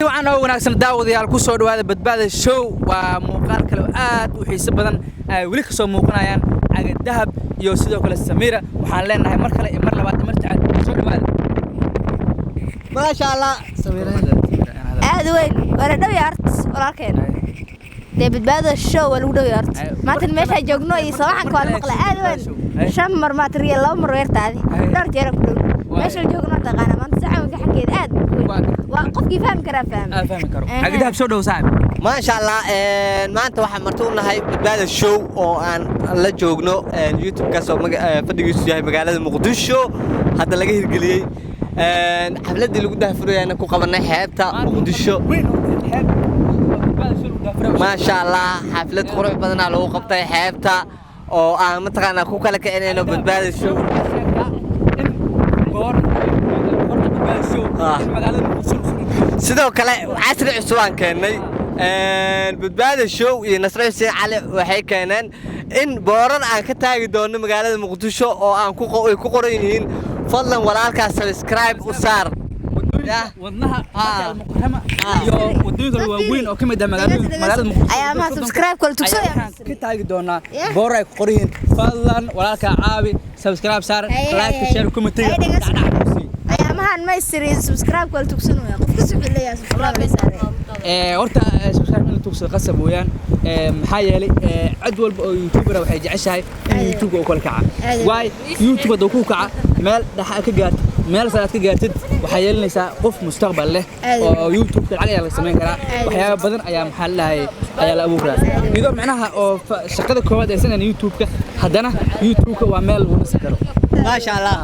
waxaan oo wanaagsan daawadayaal ku soo dhawaada badbaada show waa muuqaal kale oo aad u xiiso badan ay wali ka soo muuqanayaan Caga Dahab iyo sidoo kale Samira waxaan leenahay mar kale iyo mar labaad mar tacaad soo dhawaada ما شاء الله Samira aad weyn wala dhaw yaart walaalkeen badbaada show wala dhaw yaart maanta meesha joogno iyo sawaxan kala maqla aad weyn shan mar ma tiriya laba mar weertaadi dhar jeer ku dhow meesha joogno taqaana maanta saxan xageed aad waa qofkii fahmi kara fahmi karo Caga Dahab soo dhaw saaxib ما شاء الله maanta waxaan marti u nahay badbaada show oo aan la joogno YouTube ka soo fadhigiisu yahay magaalada Muqdisho hadda laga hirgeliyay xafladii lagu daahfurayna ku qabanay xeebta Muqdisho ما شاء الله حفلة قرح بدنا لو قبطي حيبتا أو متقنا كوكا لك إنه بدبال الشو سيدو كلا عصر عسوان كاني بدبال الشو ينصر حسين علي وحي كانن إن بورن عن كتاعي دون مقالة مقدشو أو عن كوكا قرينين فضلا ولالك سبسكرايب وصار wadnaha المقرمه iyo wadooyinka waaweyn oo kamid ah magaalada Muqdisho ayaamaha subscribe kala tugsay ka taagi doona boor ay qoriin fadlan walaalka caabi subscribe saar like share comment ayaamahan ma isiri subscribe kala tugsanaya qofka soo leeyahay subscribe saar horta subscribe kala tugsan qasab weeyaan maxaa yeelay cid walba oo youtuber waxay jeceshahay in youtube uu kala kaca way youtube uu ku kaca meel dhaxa ka gaartay meel saad ka gaartid waxa yeelanaysaa qof mustaqbal leh oo youtube ka lacag la sameyn kara waxyaabo badan ayaa maxaa lahaay ayaa la abuuraa iyadoo macnaha oo shaqada koowaad ee sanad youtube ka hadana youtube ka waa meel uu nasakaro ما شاء الله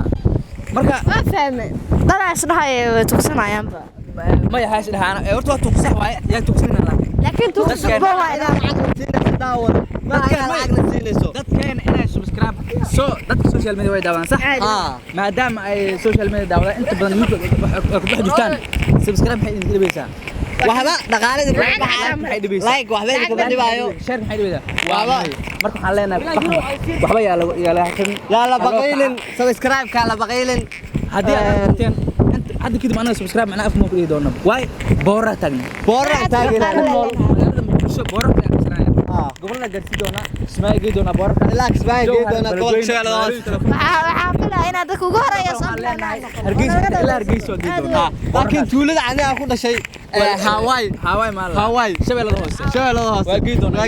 marka ma fahmay dadaas dhahay tugsanayaan ma yahaas dhahaan horta waa tugsan waay yaa tugsanayna laakiin tugsan waa dadkeen inay subscribe so dadka social media way daawaan sax maadaama ay social media daawada inta badan youtube ku dhex jirtaan subscribe waxay idin dhibaysaa waxba dhaqaalada waxay dhibaysaa like waxba idin ka dhibaayo share maxay dhibaysaa waa marka waxaan leenahay waxba yaa la baqaylin subscribe ka la baqaylin hadii aad aragteen hadda kidib ana subscribe macna afmo ku doona way boora taagna boora taagna gobolna gaarsi doona ismaaga doona boorka ilaa ismaaga doona gobolka shaqada waxa filaa inaad dadku ugu horeeyo Soomaaliland hargeysa ilaa hargeysa doona laakiin tuulada aniga ku dhashay Hawaii maala Hawaii shabeellada hoose waa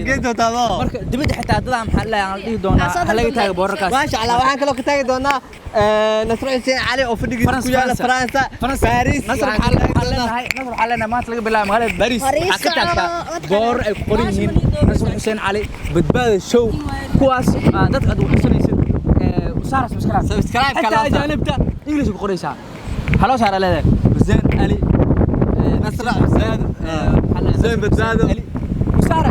geed doona marka dibadda xitaa dadaan maxaa la dhihi doonaa halaga taaga boorkaas ما شاء الله waxaan kala ka taagi doonaa Nasr Hussein Ali oo fadhigiisa ku yaala Faransa Paris Nasr xalana maanta laga bilaabo magaalada Paris waxa ka taagtaa boor ay ku qoran yihiin Nasr Hussein Ali badbaada show kuwaas dadka aad u xasanaysid saara subscribe kala janibta English ku qoraysaa halo saara leedahay Hussein Ali Nasr Hussein Hussein badbaado saara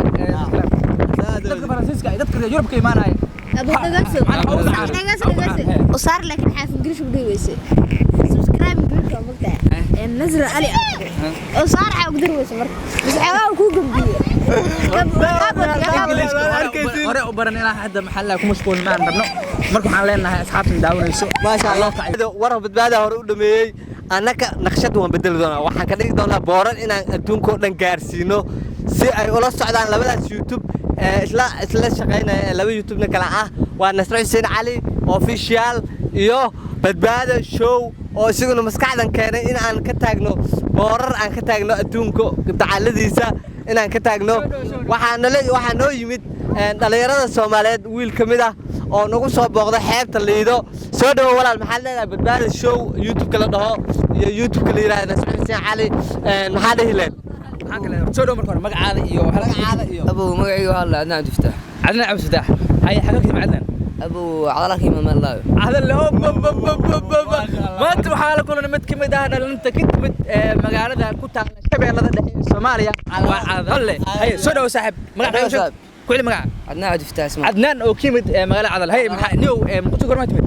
dadka Faransiiska dadka Yurub ka imaanaya أبو دقيقة وصار لك حاف إنجليش بدويسة سبسكرايب إنجليش ومقطع النزل علي وصار حاقدر ويسمر بس حواه كوكب دي هوري وبرن إلى حد محل كم مشغول معنا برنو مركو حالنا أصحاب نداون السوق ما شاء الله ورا بدبادة هوري ودمي أنا كنخشد وبدل دونا وحكي دونا بورن إن أدون كودن كارسينو سي أي ولا صعدان لبلاش يوتيوب isla shaqeynaa laba YouTube kala ah waa Nasr Hussein Ali official iyo badbaada show oo isaguna maskaxdan keenay in aan ka taagno boorar aan ka taagno adduunka dacaladiisa in aan ka taagno waxaan noo yimid dhalinyarada Soomaaliyeed wiil kamid ah oo nagu soo booqday xeebta Liido soo dhaw walaal maxaa leedahay badbaada show YouTube kala dhaho iyo YouTube kala yiraahdo Nasr Hussein Ali maxaa dhahileen soo dhaw marka magacaada iyo أبو مقعي والله عدنان عبد الفتاح عدنان عبد الفتاح هاي حكاكي مع عدنان أبو عضلك يمام الله هذا اللي هو ما انت حالك ولا نمت كم ده انت كنت مقالة كنت شبيلة Soomaaliya هلا هي سو dhaw saaxib magaca shaqo كل magaca عدنان عبد الفتاح اسمه عدنان oo kimid magaalada cadal hay niyo muqdisho gorma timid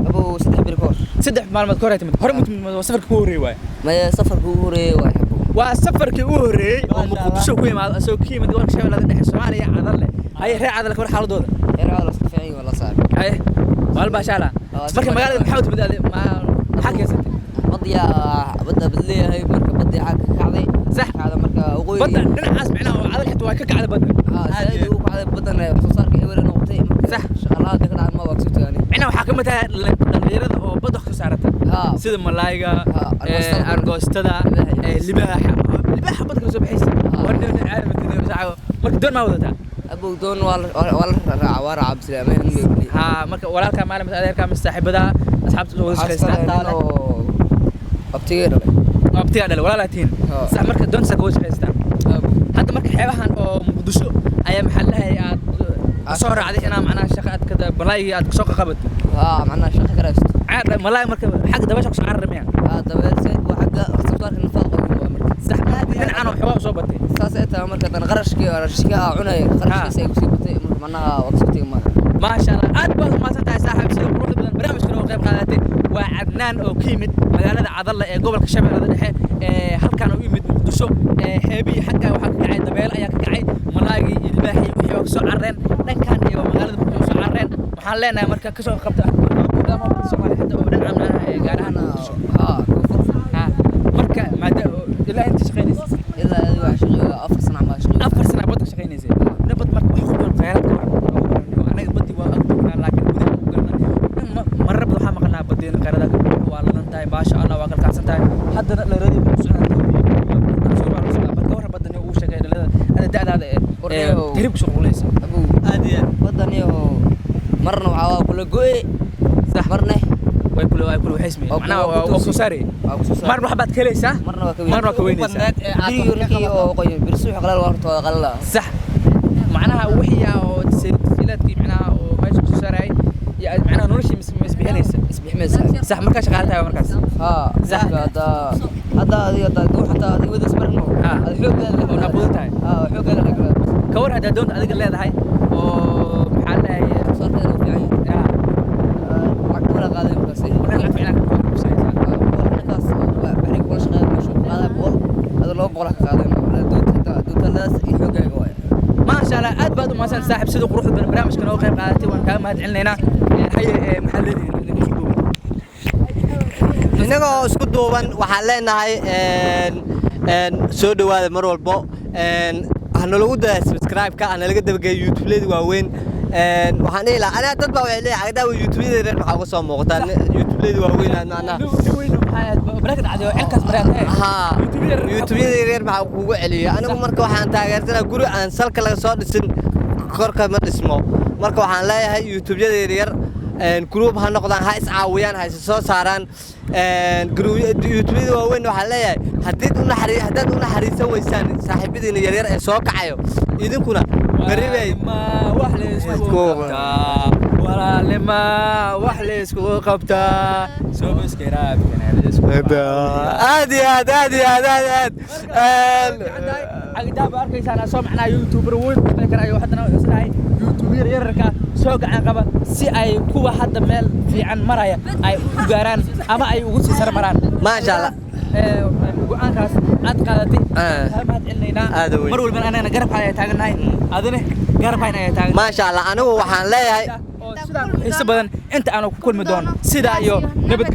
أبو سدح بالكور saddex maalmood ka hor timid hore mid safarka ku horeeyay waay ما سفر كوري واحد waa safarkii u horeeyay oo muqdisho ku yimaado asoo kimid gobolka shabeellada dhexe Soomaaliya cadal leh hay reer cadal ka war xaaladooda غير عضلة صفيعي والله صعب hay walba shaala marka magaalada maxaa timid ma xakeysatay قضية بدها بالليل هاي بدل دنا عاس معناه عاد حتى waa ka kacda badan سيد uu kacday badan soo saarka ewer noqotay صح shaqalaha ka dhacay ma waqti yani ina waxa ka mid ah dhalinyarada oo badda ka saarata sida malaayga argoostada libaaxa badda ka soo baxaysa wadna caalamka saaco marka doon ma wadata abu doon wala raaca wara abd salaameen ngeeyay ha marka walaalka maalin adeerka saaxiibada asxaabta soo wada shaqeystaan abtiga dhalay walaalaatiin sax marka doon sa koo shaqeystaan hadda marka xeebahan oo muqdisho ayaa maxaa lahayd aad soo raacday inaa macnaha shaqo aad kada malaayga aad soo qabato macnaha shaqo karaysto caad malaay marka xaq dabasha ku soo carramaya dabeel sayd waa xaq soo saarka nafaqo صح دينا أنا وحواه صوبتي ساسيتها مركز أنا غرشكي عناي غرشكي سيبتي معناها وقتي ما شاء الله عاد بعض ما سنتها صاحب سيد روح بدن برنامج كانوا قيب قادتي وعدنان أو كيمد مجالة عضلة قبل كشبه هذا الحين هل كانوا يمد مقدسو حبي حكا وحكا عيد دبيل أياك كعيد ملاقي الباحي وحيوك سو عرين لان كان يوم مجالة مقدسو سو عرين وحلينا مركز كسو قبطة قدام الصومالي حتى وبدن عمنا قارهنا مركز ما إلا أنت شقينيس إلا أيوة شقي أفر سنة ما شقي أفر سنة بدك شقينيس نبض مركز وحقول الخيارات أنا بدي وأكتر لكن مرة بضحى ما قلنا بدينا الخيارات والله ننتهي ما شاء الله وأكل كاس ننتهي حتى لا ردي بسنا بكورة بدنا وش كذا هذا ده هذا تهرب شغل ليس أبو هذه بدنا مرة وعوا كل جوي صح مرة ويكلوا حسمي معناه وقصاري مرة حبات كليسة مرة كوينيسة يوريكي وقوي برسوح قلال وارتو قلال صح معناها وحية وتسجيلات كي معناها وماشي قصاري يعني معناها نورشي مسبيحنيسة مسبيحنيسة صح مركز شغالتها مركز صح هذا دو حتى هذه وذا سبرنو الحوق هذا ونقودتها حوق هذا كور هذا دون هذيك اللي هاي ومحلها صارت له في عين ولا قادم بس ونلعب في عناك ما شاء الله أد بعد ما سن صاحب صدق روح بالبرنامج كانوا قيم قاعدتي وان كان ما تعلنا هي محللين inagoo isku duuban waxaan leenahay soo dhawaada mar walbo hana lagu daa subscribe-ka ana laga dabageeyo YouTube-leeda waaweyn waxaan ilaa ana dad baa waxay leeyahay agdaawa YouTube-leeda maxaa uga soo muuqataa YouTube-leeda waaweyn macnaha YouTube-leeda reer maxaa kugu celiya anigu marka waxaan taageersanaa guri aan salka laga soo dhisin korka ma dhismo marka waxaan leeyahay YouTube-leeda reer group ha noqdaan ha iscaawiyaan ha soo saaraan YouTube-da waaweyn waxa leeyahay haddaad u naxariisan weysaan saaxiibadiina yaryar ee soo kacayo idinkuna baribay wax la isku qabtaa walaalima wax la isku qabtaa soo maskaraab aad agdaab arkaysan soo macnaa YouTuber weyn fikir ayo hadana isnahay YouTuber yararka soo gacan qaba si ay kuwa hadda meel fiican maraya ay u gaaraan ama ay ugu sii sar maraan ma sha Allah go'aankaas aad qaadatay mahad celinayna mar walba anana garab ay taaganahay adina garab ay taagan ma sha Allah anigu waxaan leeyahay sidaan xiisa badan inta aan ku kulmi doono sida iyo nabad